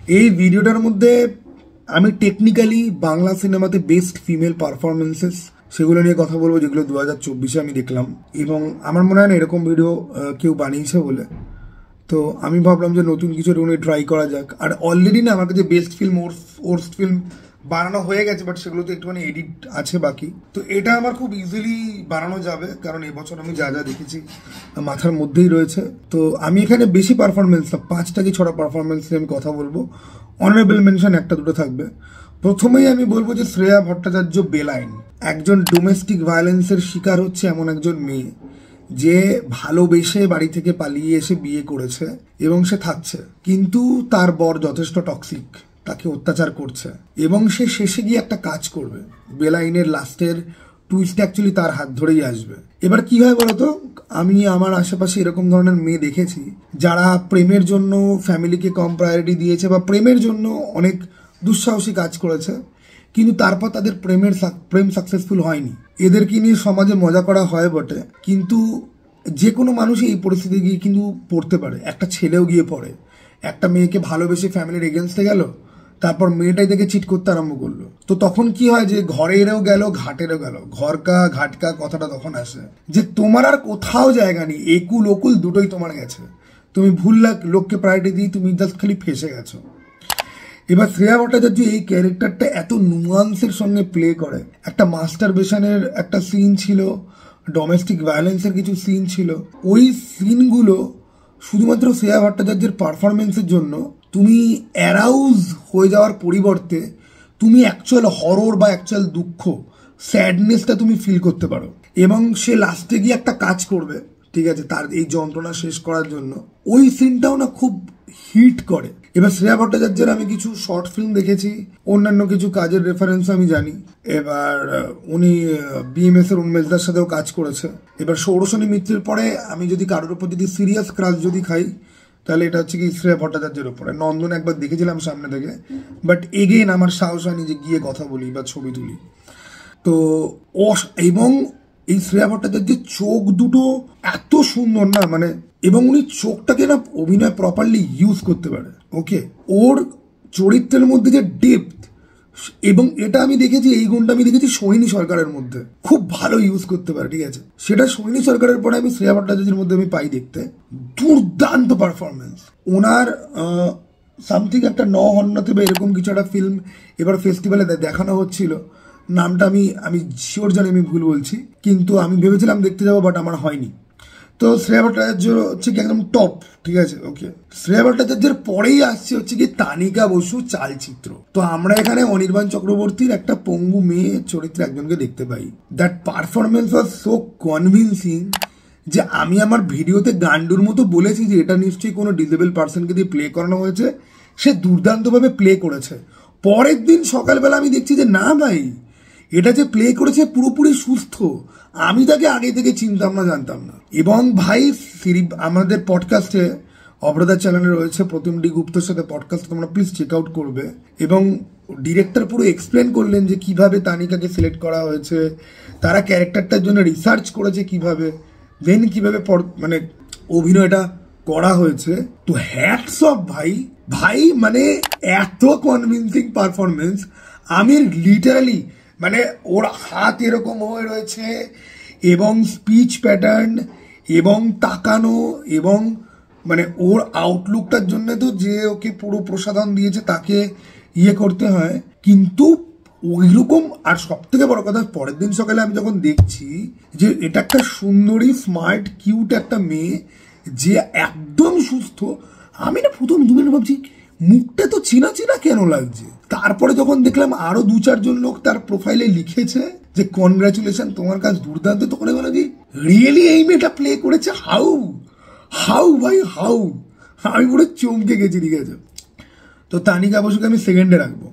এই ভিডিওটার মধ্যে আমি টেকনিক্যালি বাংলা সিনেমাতে বেস্ট ফিমেল পারফরমেন্সেস সেগুলো নিয়ে কথা বলবো, যেগুলো 2024-এ আমি দেখলাম। এবং আমার মনে হয় না এরকম ভিডিও কেউ বানিয়েছে বলে, তো আমি ভাবলাম যে নতুন কিছু উনি ট্রাই করা যাক। আর অলরেডি না আমার কাছে বেস্ট ফিল্ম, ওর্স্ট ফিল্ম বানানো হয়ে গেছে, বাট সেগুলো তো একটুখানি এডিট আছে বাকি। তো এটা আমার খুব ইজিলি বানানো যাবে, কারণ এবছর আমি যা যা দেখেছি মাথার মধ্যেই রয়েছে। তো আমি এখানে বেশি পারফরমেন্স না, 5টা কি 6টা পারফরমেন্স নিয়ে আমি কথা বলবো। অনারেবল মেনশন 1টা 2টো থাকবে। প্রথমেই আমি বলবো যে শ্রেয়া ভট্টাচার্য বেলাইন, একজন ডোমেস্টিক ভায়োলেন্সের শিকার হচ্ছে এমন একজন মেয়ে যে ভালোবেসে বাড়ি থেকে পালিয়ে এসে বিয়ে করেছে এবং সে থাকছে, কিন্তু তার বর যথেষ্ট টক্সিক, তাকে অত্যাচার করছে এবং সে শেষে গিয়ে একটা কাজ করবে। বেলাইনের লাস্টের টুইস্ট অ্যাকচুয়ালি তার হাত ধরেই আসবে। এবার কি হয় বলতো, আমি আমার আশেপাশে এরকম ধরনের মেয়ে দেখেছি যারা প্রেমের জন্য ফ্যামিলিকে কম প্রায়োরিটি দিয়েছে বা প্রেমের জন্য অনেক দুঃসাহসী কাজ করেছে, কিন্তু তারপর তাদের প্রেম সাকসেসফুল হয়নি। এদেরকে নিয়ে সমাজে মজা করা হয় বটে, কিন্তু যে কোনো মানুষই এই পরিস্থিতি গিয়ে কিন্তু পড়তে পারে। একটা ছেলেও গিয়ে পড়ে, একটা মেয়েকে ভালোবেসে ফ্যামিলির এগেনস্টে গেল, তারপর মেয়েটাই থেকে চিট করতে আরম্ভ করলো। তো তখন কি হয় যে ঘরেরও গেল ঘাটেরও গেল, ঘরকা ঘাটকা কথাটা তখন আসে যে তোমার আর কোথাও জায়গা নেই, একুল ওকুল দুটোই তোমার গেছে, তুমি ভুল লোককে প্রায়োরিটি দিয়ে তুমি জাস্ট খালি ফেসে গেছো। এবার শ্রেয়া ভট্টাচার্য এই ক্যারেক্টারটা এত নুয়ান্সের সঙ্গে প্লে করে। একটা মাস্টারবেশনের একটা সিন ছিল, ডোমেস্টিক ভায়োলেন্সের কিছু সিন ছিল, ওই সিনগুলো শুধুমাত্র শ্রেয়া ভট্টাচার্যের পারফরমেন্সের জন্য তুমি অ্যারাউজ হয়ে যাওয়ার পরিবর্তে তুমি অ্যাকচুয়াল হরর বা অ্যাকচুয়াল দুঃখ, স্যাডনেসটা তুমি ফিল করতে পারো। এবং সে লাস্টে গিয়ে একটা কাজ করবে, ঠিক আছে, তার এই যন্ত্রণা শেষ করার জন্য। ওই সিনটাও না খুব হিট করে। এবার শ্রেয়া ভট্টাচার্যের আমি কিছু শর্ট ফিল্ম দেখেছি, অন্যান্য কিছু কাজের রেফারেন্স আমি জানি। এবার উনি বিএমএস এর উন্মেশদার সাথেও কাজ করেছে। এবার সৌরসনী মিত্রের পরে আমি যদি কারোর উপর যদি সিরিয়াস ক্রাশ যদি খাই, তাহলে এটা হচ্ছে কি শ্রেয়া ভট্টাচার্যের উপরে। নন্দন একবার দেখেছিলাম সামনে থেকে, বাট এগেইন আমার সাহস হয়নি যে গিয়ে কথা বলি বা ছবি তুলি। তো এবং এই শ্রেয়া ভট্টাচার্যের চোখ দুটো এত সুন্দর না, মানে, এবং উনি চোখটাকে না অভিনয় প্রপারলি ইউজ করতে পারে। ওকে, ওর চরিত্রের মধ্যে যে ডেপথ, এবং এটা আমি দেখেছি, এই গুণটা আমি দেখেছি সোহিনী সরকারের মধ্যে খুব ভালো ইউজ করতে পারে, ঠিক আছে। সেটা সোহিনী সরকারের পরে আমি শ্রেয়া ভট্টাচার্যের মধ্যে আমি পাই দেখতে। দুর্দান্ত পারফরমেন্স ওনার। সামথিং একটা হন্যতে বা এরকম কিছু একটা ফিল্ম এবার ফেস্টিভ্যালে দেখানো হচ্ছিল, নামটা আমি শিওর জানি আমি ভুল বলছি, কিন্তু আমি ভেবেছিলাম দেখতে যাবো, বাট আমার হয়নি। তো শ্রেয়া ভট্টাচার্য হচ্ছে কি একদম টপ, ঠিক আছে। ওকে, শ্রেয়া ভট্টাচার্যের পরেই আসছে হচ্ছে কি তানিকা বসু চালচিত্র। তো আমরা এখানে অনির্বাণ চক্রবর্তীর একটা পঙ্গু মেয়ে চরিত্রে একজনকে দেখতে পাই। That performance was so convincing যে আমি আমার ভিডিওতে গান্ডুর মতো বলেছি যে এটা নিশ্চয়ই কোনো ডিসেবল পার্সনকে দিয়ে প্লে করানো হয়েছে, সে দুর্দান্তভাবে প্লে করেছে। পরের দিন সকালবেলা আমি দেখছি যে না ভাই, এটা যে প্লে করেছে পুরোপুরি সুস্থ, আমি তাকে আগে থেকে চিনতাম না, জানতাম না। এবং ভাই আমাদের পডকাস্টে অপরাধা চ্যানেলে রয়েছে প্রতিম ডি গুপ্তর সাথে পডকাস্ট, তোমরা প্লিজ চেক আউট করবে। এবং ডিরেক্টর পুরো এক্সপ্লেন করলেন যে কিভাবে তানিকাকে সিলেক্ট করা হয়েছে, তারা ক্যারেক্টারটার জন্য রিসার্চ করেছে কিভাবে, দেন কিভাবে মানে অভিনয়টা করা হয়েছে। তো হ্যাটস অফ ভাই, ভাই মানে এত কনভিনসিং পারফরমেন্স। আমি লিটারালি মানে ওর হাত এরকম হয়ে রয়েছে এবং স্পিচ প্যাটার্ন এবং তাকানো এবং মানে ওর আউটলুকটার জন্য তো যে ওকে পুরো প্রসাধন দিয়েছে তাকে ইয়ে করতে হয়, কিন্তু ওইরকম। আর সব থেকে বড় কথা, পরের দিন সকালে আমি যখন দেখছি যে এটা একটা সুন্দরী স্মার্ট কিউট একটা মেয়ে যে একদম সুস্থ, আমি না প্রথম 2 মিনিট ভাবছি মুখটা তো চিনা চিনা কেন লাগছে। তারপরে যখন দেখলাম আরো 2-4 জন লোক তার প্রোফাইলে লিখেছে যে কনগ্রাচুলেশন, তোমার কাজ দুর্দান্ত, তখন বলো যে রিয়েলি এই মেয়েটা প্লে করেছে। হাউ ভাই হাউ, আমি পুরো চমকে গেছি, ঠিক আছে। তো তানিকা বসুকে আমি সেকেন্ডে রাখবো।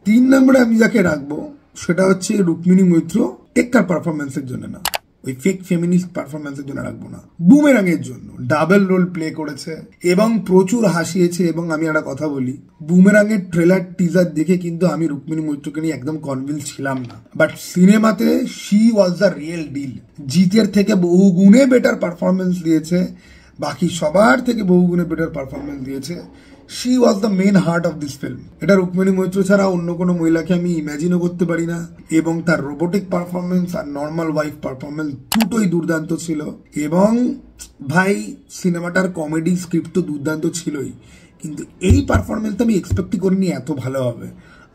3 নম্বরে আমি যাকে রাখবো সেটা হচ্ছে রুক্মিণী মৈত্র, টেক্কার পারফরমেন্সের জন্য না, ওই ফেক ফেমিনিস্ট পারফরমেন্সের জন্য রাখবো না, বুমেরাঙের জন্য ডাবল রোল প্লে করেছে এবং প্রচুর হাসিয়েছে। এবং আমি একটা কথা বলি, বুমেরাঙের ট্রেলার টিজার দেখে কিন্তু আমি রুক্মিণী মৈত্রকে নিয়ে একদম কনভিন্স ছিলাম না, বাট সিনেমাতে she was the real deal. জিতের থেকে বহু গুণে বেটার পারফরমেন্স দিয়েছে, বাকি সবার থেকে বহু গুণে বেটার পারফরমেন্স দিয়েছে। She was the main heart of this film. এটা রুক্মিণী মৈত্র ছাড়া অন্য কোনো মহিলাকে আমি ইম্যাজিনও করতে পারি না, এবং তার রোবোটিক পারফরমেন্স আর নর্মাল ওয়াইফ পারফরমেন্স দুটোই দুর্দান্ত ছিল। এবং ভাই সিনেমাটার কমেডি স্ক্রিপ্ট তো দুর্দান্ত ছিলই, কিন্তু এই পারফরমেন্সটা আমি এক্সপেক্টই করিনি এত ভালো হবে।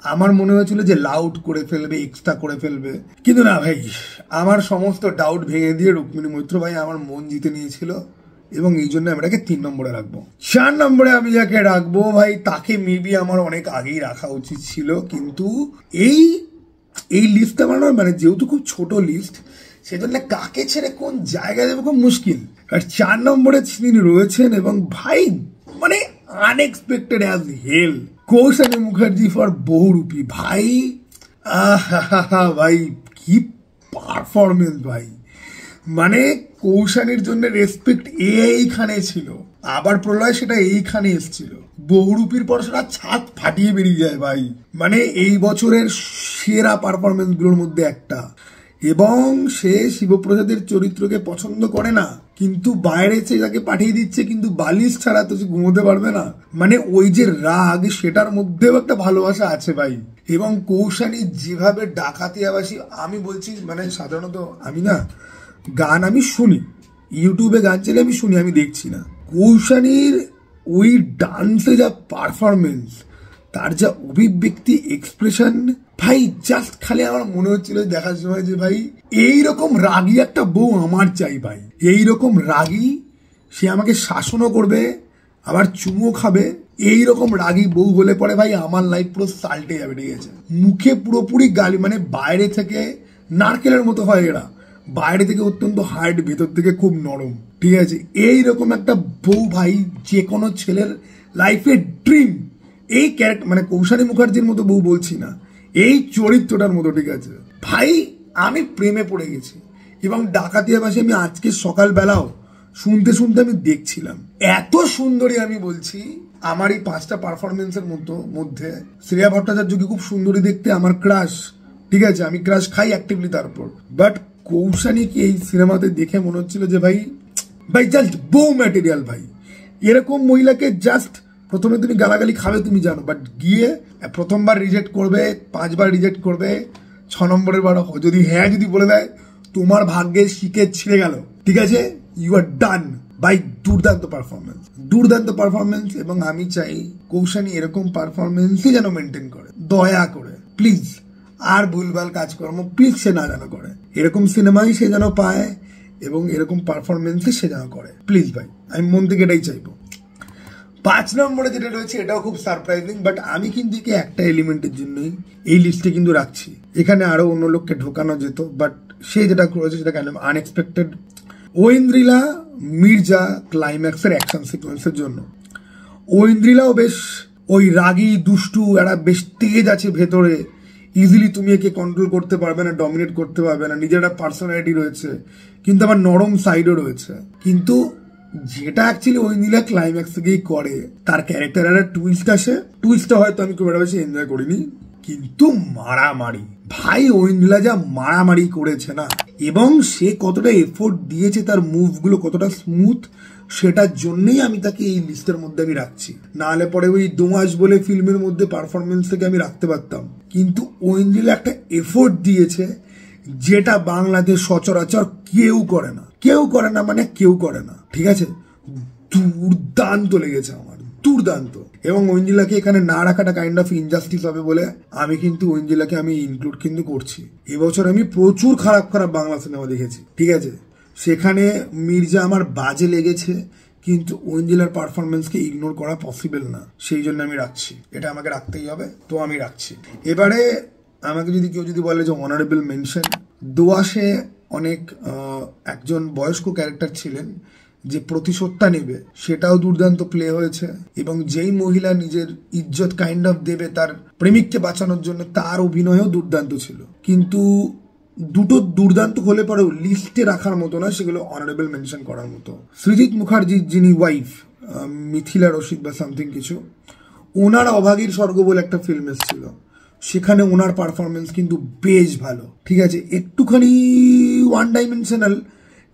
আমার মনে হয়েছিল যে লাউড করে ফেলবে, এক্সট্রা করে ফেলবে, কিন্তু না ভাই, আমার সমস্ত ডাউট ভেঙে দিয়ে রুক্মিণী মৈত্র ভাই আমার মন জিতে নিয়েছিল, এবং এই জন্য আমি এটাকে 3 নম্বরে রাখবো। 4 নম্বরে আমি যাকে রাখবো ভাই, তাকে মেবি আমার অনেক আগেই রাখা উচিত ছিল, কিন্তু এই লিস্টটা বানানোর মানে যেহেতু খুব ছোট লিস্ট, সেজন্য কাকে ছেড়ে কোন জায়গায় দেবো খুব মুশকিল। আর 4 নম্বরে তিনি রয়েছেন, এবং ভাই মানে unexpected as hell, Koushani Mukherjee for Bohurupi. ভাই ভাই কি পারফরমেন্স ভাই, মানে কৌশানীর জন্য রেসপেক্ট এইখানে ছিল, আবার প্রলয় সেটা এইখানে এসেছিল, বহুরূপীর পর সেটা ছাদ ফাটিয়ে বেরিয়ে যায় ভাই। মানে এই বছরের সেরা পারফরমেন্স গুলোর মধ্যে একটা। এবং সে শিবপ্রসাদের চরিত্রকে পছন্দ করে না, কিন্তু বাইরে তাকে পাঠিয়ে দিচ্ছে, কিন্তু বালিশ ছাড়া তো সে ঘুমোতে পারবে না। মানে ওই যে রাগ, সেটার মধ্যেও একটা ভালোবাসা আছে ভাই। এবং কৌশানী যেভাবে ডাকাতিয়াবাসী, আমি বলছি মানে সাধারণত আমি না গান আমি শুনি, ইউটিউবে গান চাইলে আমি শুনি, আমি দেখছি না। কৌশানীর ওই ডান্সে যা পারফরমেন্স, তার যা অভিব্যক্তি, এক্সপ্রেশন, ভাই জাস্ট খালি আমার মনে হচ্ছিল দেখার সময় যে ভাই এইরকম রাগী একটা বউ আমার চাই ভাই। এইরকম রাগী, সে আমাকে শাসনও করবে আবার চুমো খাবে, এইরকম রাগী বউ হলে পরে ভাই আমার লাইফ পুরো সাল্টে যাবে। ঠিক আছে, মুখে পুরোপুরি গালি, মানে বাইরে থেকে নারকেলের মতো হয় এরা, বাইরে থেকে অত্যন্ত হার্ড, ভেতর থেকে খুব নরম। ঠিক আছে, এইরকম একটা বউ ভাই যে কোনো ছেলের লাইফের ড্রিম। এই ক্যারেক্টার মানে কৌশানী মুখার্জির মতো বউ বলছি না, এই চরিত্রটার মতো। ঠিক আছে ভাই, আমি প্রেমে পড়ে গেছি। এবং ডাকাতিয়াবাসী আমি আজকে সকালবেলাও শুনতে শুনতে আমি দেখছিলাম, এত সুন্দরী। আমি বলছি আমার এই 5টা পারফরমেন্সের মধ্যে শ্রেয়া ভট্টাচার্যকে খুব সুন্দরী দেখতে, আমার ক্রাশ। ঠিক আছে, আমি ক্রাশ খাই অ্যাক্টিভলি তার উপর, বাট কৌশানীকে এই সিনেমাতে দেখে মনে হচ্ছিল যে ভাই জাস্ট বউ ম্যাটেরিয়াল ভাই। এরকম মহিলাকে জাস্ট প্রথমে তুমি গালাগালি খাবে তুমি জানো, বাট গিয়ে প্রথমবার রিজেক্ট করবে, 5বার রিজেক্ট করবে, 6 নম্বরের বার যদি হ্যাঁ যদি বলে দেয়, তোমার ভাগ্যে শিখে ছিঁড়ে গেল। ঠিক আছে, ইউ আর ডান ভাই। দুর্দান্ত পারফরমেন্স, দুর্দান্ত পারফরমেন্স। এবং আমি চাই কৌশানী এরকম পারফরমেন্সই যেন মেনটেন করে, দয়া করে প্লিজ। আর ভুলভাল কাজকর্ম প্লিজ সে না যেন করে, এরকম সিনেমাই সে যেন পায়, এবং এরকম পারফরমেন্সই সে যেন করে, প্লিজ ভাই। আমি মন থেকে এটাই চাইবো। 5 নম্বরে যেটা রয়েছে এটাও খুব সারপ্রাইজিং, বাট আমি কিন্তু একটা এলিমেন্টের জন্যই এই লিস্টে কিন্তু রাখছি। এখানে আরো অন্য লোককে ঢোকানো যেত, বাট সে যেটা করেছে সেটা কেন আনএক্সপেক্টেড। ঐন্দ্রিলা মির্জা ক্লাইম্যাক্সের অ্যাকশন সিকোয়েন্সের জন্য। ঐন্দ্রিলাও বেশ ওই রাগী দুষ্টু, একটা বেশ তেজ আছে ভেতরে, ইজিলি তুমি একে কন্ট্রোল করতে পারবে না, ডমিনেট করতে পারবে না, নিজের একটা পার্সোনালিটি রয়েছে, কিন্তু আবার নরম সাইডও রয়েছে। কিন্তু যেটা অ্যাকচুয়ালি ঐন্দ্রিলা ক্লাইম্যাক্স থেকেই করে, তার ক্যারেক্টারের একটা টুইস্ট আসে। টুইস্টটা হয়তো আমি খুব একটা বেশি এনজয় করিনি, কিন্তু মারামারি ভাই, ঐন্দ্রিলা যা মারামারি করেছে না, এবং সে কতটা এফোর্ট দিয়েছে, তার মুভগুলো কতটা স্মুথ, সেটার জন্যই আমি তাকে এই লিস্টের মধ্যে আমি রাখছি। নাহলে পরে ওই দোঁয়াশ বলে ফিল্মের মধ্যে পারফরমেন্স থেকে আমি রাখতে পারতাম, কিন্তু ঐন্দ্রিলা একটা এফোর্ট দিয়েছে যেটা বাংলাদেশ সচরাচর কেউ করে না, কেউ করে না, মানে কেউ করে না। ঠিক আছে, দুর্দান্ত লেগেছে আমার, দুর্দান্ত। এবং ঐন্দ্রিলাকে এখানে না রাখাটা কাইন্ড অফ ইনজাস্টিস হবে বলে আমি কিন্তু ঐন্দ্রিলাকে আমি ইনক্লুড কিন্তু করছি। এবছর আমি প্রচুর খারাপ খারাপ বাংলা সিনেমা দেখেছি, ঠিক আছে, সেখানে মির্জা আমার বাজে লেগেছে, কিন্তু ঐন্দ্রিলার পারফরমেন্সকে ইগনোর করা পসিবল না, সেই জন্য আমি রাখছি। এটা আমাকে রাখতেই হবে, তো আমি রাখছি। এবারে আমাকে যদি কেউ যদি বলে যে অনারেবল মেনশন, দোয়াশে অনেক একজন বয়স্ক ক্যারেক্টার ছিলেন যে প্রতিশোধটা নেবে, সেটাও দুর্দান্ত প্লে হয়েছে। এবং যেই মহিলা নিজের ইজ্জত কাইন্ড অফ দেবে তার প্রেমিককে বাঁচানোর জন্য, তার অভিনয়ও দুর্দান্ত ছিল। কিন্তু দুটো দুর্দান্ত হলে পরেও লিস্টে রাখার মতো না, সেগুলো অনারেবল মেনশন করার মতো। সৃজিত মুখার্জির যিনি ওয়াইফ, মিথিলা রশিদ বা সামথিং কিছু, ওনার অভাগীর স্বর্গ বলে একটা ফিল্ম এসেছিল, সেখানে ওনার পারফরমেন্স কিন্তু বেশ ভালো। ঠিক আছে, একটুখানি ওয়ান ডাইমেনশনাল,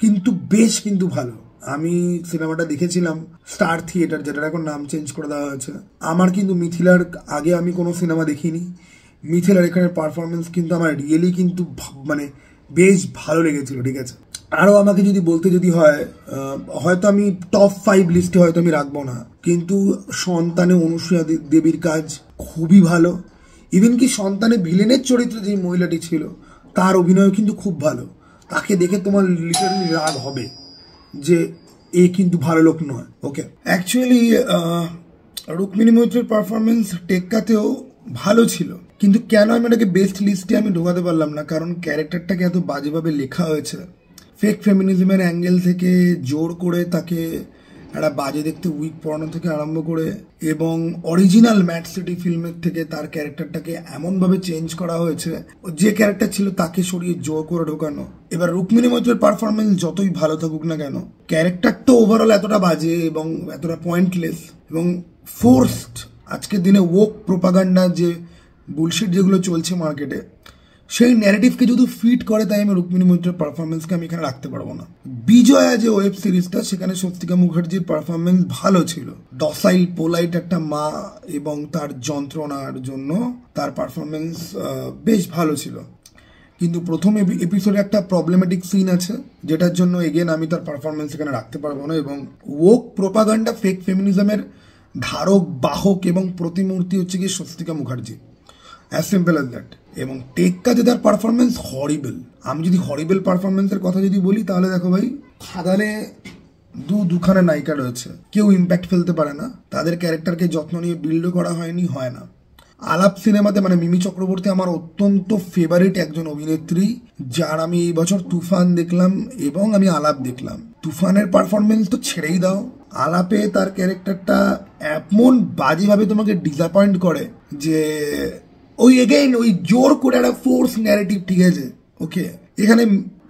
কিন্তু বেশ কিন্তু ভালো। আমি সিনেমাটা দেখেছিলাম স্টার থিয়েটার, যেটার এখন নাম চেঞ্জ করে দেওয়া হয়েছে। আমার কিন্তু মিথিলার আগে আমি কোনো সিনেমা দেখিনি। মিথিলার এখানে পারফরমেন্স কিন্তু আমার রিয়েলি কিন্তু মানে বেশ ভালো লেগেছিল, ঠিক আছে। আরও আমাকে যদি বলতে যদি হয়, হয়তো আমি টপ 5 লিস্টে হয়তো আমি রাখবো না, কিন্তু সন্তানে অনুসূয়া দেবীর কাজ খুবই ভালো। ইভেন কি সন্তানে ভিলেনের চরিত্রে যে মহিলাটি ছিল তার অভিনয় কিন্তু খুব ভালো। তাকে দেখে তোমার লিটারালি রাগ হবে যে এ কিন্তু ভালো লোক নয়। ওকে, অ্যাকচুয়ালি রুক্মিণী মৈত্রের পারফরমেন্স টেক্কাতেও ভালো ছিল, কিন্তু কেন আমি এটাকে বেস্ট লিস্টে আমি ঢোকাতে পারলাম না, কারণ ক্যারেক্টারটাকে এত বাজেভাবে লেখা হয়েছে। ফেক ফেমিনিজমের অ্যাঙ্গেল থেকে জোর করে তাকে একটা বাজে দেখতে উইক পড়ানো থেকে আরম্ভ করে, এবং অরিজিনাল ম্যাট সিটি ফিল্মের থেকে তার ক্যারেক্টারটাকে এমনভাবে চেঞ্জ করা হয়েছে, যে ক্যারেক্টার ছিল তাকে সরিয়ে জোর করে ঢোকানো। এবার রুক্মিণী মৈত্রের পারফরমেন্স যতই ভালো থাকুক না কেন, ক্যারেক্টারটা ওভারঅল এতটা বাজে এবং এতটা পয়েন্টলেস এবং ফোর্সড। আজকের দিনে ওক প্রোপাগান্ডা যে বুলশিট যেগুলো চলছে মার্কেটে, সেই ন্যারেটিভকে যদি ফিট করে, তাই আমি রুক্মিণী মৈত্রের পারফরমেন্সকে আমি এখানে রাখতে পারবো না। বিজয়া যে ওয়েব সিরিজটা, সেখানে স্বস্তিকা মুখার্জির পারফরমেন্স ভালো ছিল। ডসাইল পোলাইট একটা মা এবং তার যন্ত্রণার জন্য তার পারফরমেন্স বেশ ভালো ছিল। কিন্তু প্রথম এপিসোডে একটা প্রবলেমেটিক সিন আছে, যেটার জন্য এগেন আমি তার পারফরমেন্স এখানে রাখতে পারবো না। এবং ওক প্রোপাগান্ডা ফেক ফেমিনিজমের ধারক বাহক এবং প্রতিমূর্তি হচ্ছে গিয়ে Swastika Mukherjee, as simple as that. এবং টেক্কাতে তার পারফরমেন্স হরিবল। আমি যদি হরিবল পারফরমেন্সের কথা যদি বলি, তাহলে দেখো ভাই, খাদানে দুখানা নায়িকা রয়েছে, কেউ ইম্প্যাক্ট ফেলতে পারে না, তাদের ক্যারেক্টারকে যত্ন নিয়ে বিল্ডও করা হয়নি, হয় না। আলাপ সিনেমাতে মানে মিমি চক্রবর্তী আমার অত্যন্ত ফেভারিট একজন অভিনেত্রী, যার আমি এই বছর তুফান দেখলাম এবং আমি আলাপ দেখলাম। তুফানের পারফরমেন্স তো ছেড়েই দাও, আলাপে তার ক্যারেক্টারটা এমন বাজেভাবে তোমাকে ডিসঅ্যাপয়েন্ট করে যে ওই এগেইন ওই জোর করে একটা ফোর্স ন্যারেটিভ, ঠিক আছে। ওকে, এখানে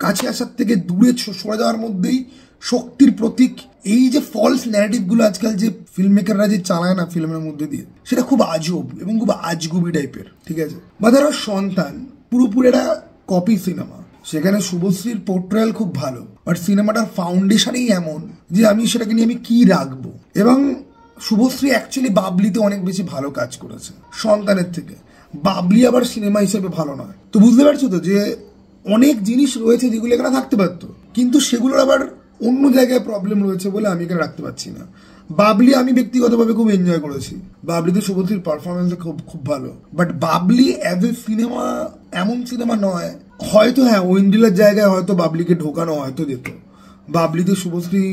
কাছে আসার থেকে দূরে সরে যাওয়ার মধ্যেই শক্তির প্রতীক। এই যে ফলস ন্যারেটিভগুলো আজকাল যে ফিল্ম মেকাররা যে চালায় না ফিল্মের মধ্যে দিয়ে, সেটা খুব আজব এবং খুব আজগুবি টাইপের, ঠিক আছে। বা ধরো সন্তান পুরোপুরি একটা কপি সিনেমা, সেখানে শুভশ্রীর পোর্ট্রেয়াল খুব ভালো, বাট সিনেমাটার ফাউন্ডেশনই এমন যে আমি সেটাকে নিয়ে আমি কি রাখবো। এবং শুভশ্রী অ্যাকচুয়ালি বাবলিতে অনেক বেশি ভালো কাজ করেছে সন্তানের থেকে। বাবলি আবার সিনেমা হিসেবে ভালো নয়। তো বুঝতে পারছো তো যে অনেক জিনিস রয়েছে যেগুলো এখানে থাকতে পারতো, কিন্তু সেগুলোর আবার অন্য জায়গায় প্রবলেম রয়েছে বলে আমি এখানে রাখতে পারছি না। বাবলি আমি ব্যক্তিগতভাবে খুব এনজয় করেছি, বাবলিতে শুভশ্রীর পারফরমেন্স খুব ভালো, but Babli as a cinema এমন সিনেমা নয়। হয়তো হ্যাঁ, ঐন্দ্রিলার জায়গায় হয়তো বাবলিকে ঢোকানো হয়তো যেত, বাবলিতে শুভশ্রী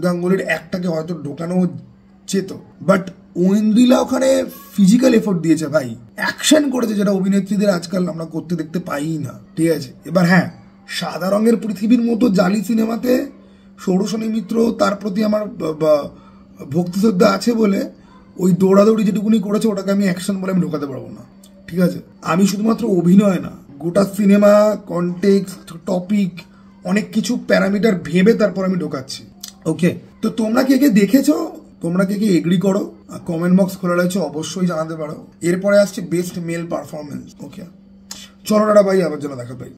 গাঙ্গুলির একটাকে হয়তো ঢোকানো যেত, বাট ঐন্দ্রিলা ওখানে ফিজিক্যাল এফোর্ট দিয়েছে ভাই, অ্যাকশন করেছে, যেটা অভিনেত্রীদের আজকাল আমরা করতে দেখতে পাই না, ঠিক আছে। এবার হ্যাঁ, সাদা রঙের পৃথিবীর মতো জালি সিনেমাতে সৌরসনী মিত্র, তার প্রতি আমার ভক্তিশ্রদ্ধা আছে বলে ওই দৌড়াদৌড়ি যেটুকুনি করেছে ওটাকে আমি অ্যাকশন বলে আমি ঢোকাতে পারবো না, ঠিক আছে। আমি শুধুমাত্র অভিনয় না, গোটা সিনেমা কনটেক্সট, টপিক, অনেক কিছু প্যারামিটার ভেবে তারপর আমি ঢোকাচ্ছি। ওকে, তো তোমরা কে কে দেখেছো, তোমরা কে কে এগ্রি করো, কমেন্ট বক্স খোলা রয়েছে, অবশ্যই জানাতে পারো। এরপরে আসছে বেস্ট মেল পারফরমেন্স। ওকে, চলো টাটা ভাই, আবার যেন দেখা পাই।